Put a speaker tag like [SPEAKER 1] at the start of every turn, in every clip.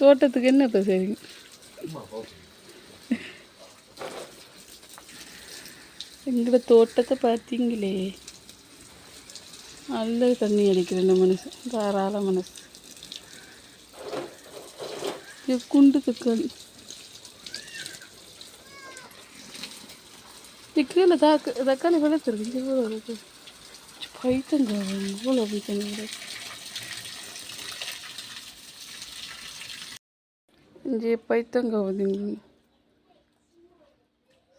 [SPEAKER 1] தோட்டத்துக்கு என்ன இப்போ சரிங்க? எங்களோட தோட்டத்தை பார்த்தீங்களே, நல்ல தண்ணி அடிக்கிற இந்த மனுஷன், தாராள மனசு. குண்டு தக்காளி கீழே தக்காளி வளர்த்துருக்கு. இவ்வளோ இருக்கு பைத்தங்க, இவ்வளோ பைத்தங்க. இங்கே பைத்தங்க வந்துங்க,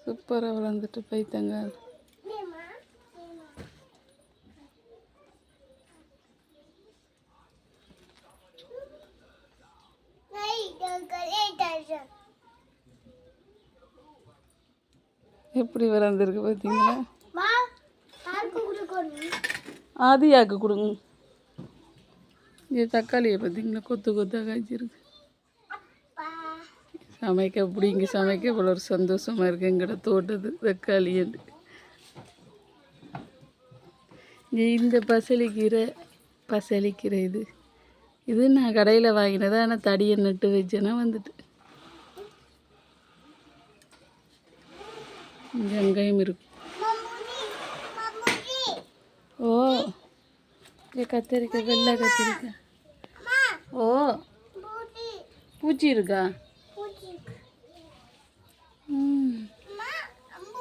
[SPEAKER 1] சூப்பராக வளர்ந்துட்டு பைத்தங்க. எப்படி வளர்ந்துருக்கு பார்த்தீங்களா? ஆதியாக்கு கொடுங்க. இது தக்காளியை பார்த்தீங்களா, கொத்து கொத்தாக காய்ச்சிருக்கு. சமைக்க பிடிங்க, சமைக்க இவ்வளோ ஒரு சந்தோஷமாக இருக்குது எங்கள்ட தோட்டத்து தக்காளி. இந்த பசலிக்கீரை இது நான் கடையில் வாங்கினதா, ஆனால் தடியை நட்டு வச்சேன்னா வந்துட்டு. இங்கே அங்கேயும் இருக்கு. ஓ, இங்கே கத்திரிக்காய், வெள்ளை கத்திரிக்காய். ஓ, பூச்சி இருக்கா?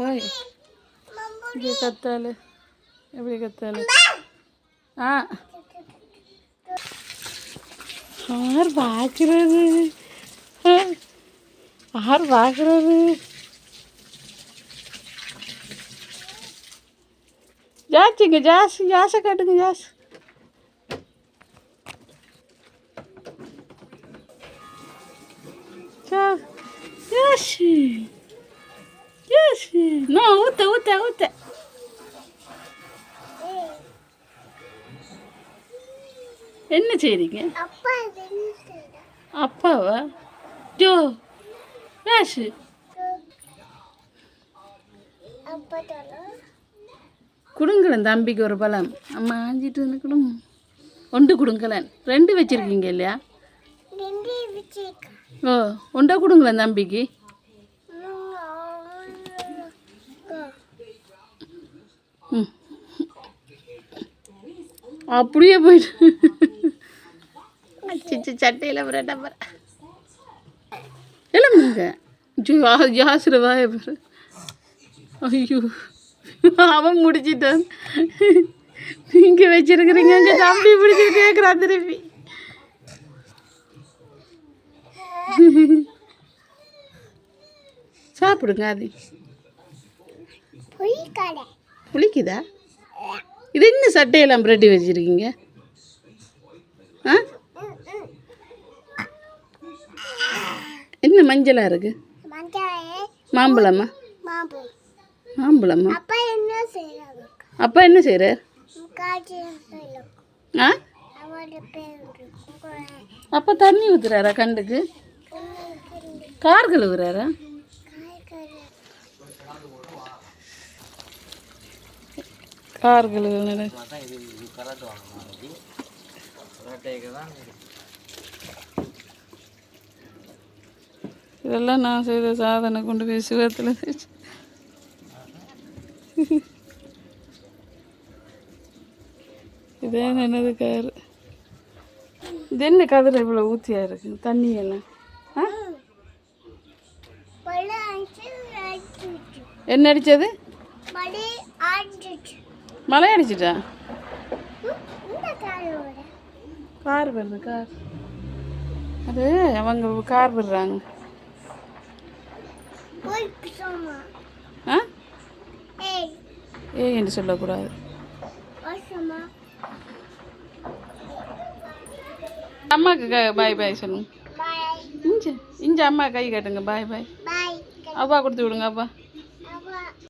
[SPEAKER 1] ஓய், இங்கே கத்தாழை. எப்படி கத்தாழை? ஆ, யார் பார்க்குறது? யார் பார்க்குறது? ஜாச்சிங்க, ஜாஸை காட்டுங்க. ஊத்த என்ன செய்றீங்க? அப்பாவா? ஜோ யாஷு கொடுங்களேன் தம்பிக்கு ஒரு பழம். அம்மா ஆஞ்சிட்டு வந்து கொடுங்க. ஒன்று கொடுங்களேன். 2 வச்சுருக்கீங்க இல்லையா? ஓ, ஒன்றா கொடுங்களேன் தம்பிக்கு. ம், அப்படியே போயிட்டு சட்டையில் டப்பர் இல்லைங்க. ஜாசுர வாய பாரு. ஐயோ, அவன் முடிச்சிட்டான். இங்கே வச்சிருக்கிறீங்க, அங்கே தம்பி பிடிச்சிட்டு கேட்குறான் திருப்பி. சாப்பிடுங்க. அது புளிக்குதா? இது என்ன சட்டையெல்லாம் புரட்டி வச்சிருக்கீங்க? ஆ, என்ன மஞ்சளாக இருக்கு? மாம்பழமா? மாம்பழமா? அப்பா என்ன செய்கிறார்? ஆ, அப்பா தண்ணி ஊற்றுறாரா கண்டுக்கு? கார் கழுவுறாரா? கார் கழுவுற இதெல்லாம் நான் செய்த சாதனை கொண்டு போய் சிவத்தில் இதே என்னது காரு. இது என்ன கதிரை இவ்வளோ ஊற்றியா இருக்கு தண்ணியெல்லாம்? ஆ, என்ன அடித்தது? மழை அடிச்சிட்டா? கார் வருது, கார். அது அவங்க கார் விடுறாங்க. ஆ, என்று சொல்லக்கூடாது. அம்மாவுக்கு பாய் பாய் சொல்லுங்க. இஞ்ச அம்மா கை காட்டுங்க. பாய் பாய். அப்பா கொடுத்து விடுங்க. அப்பா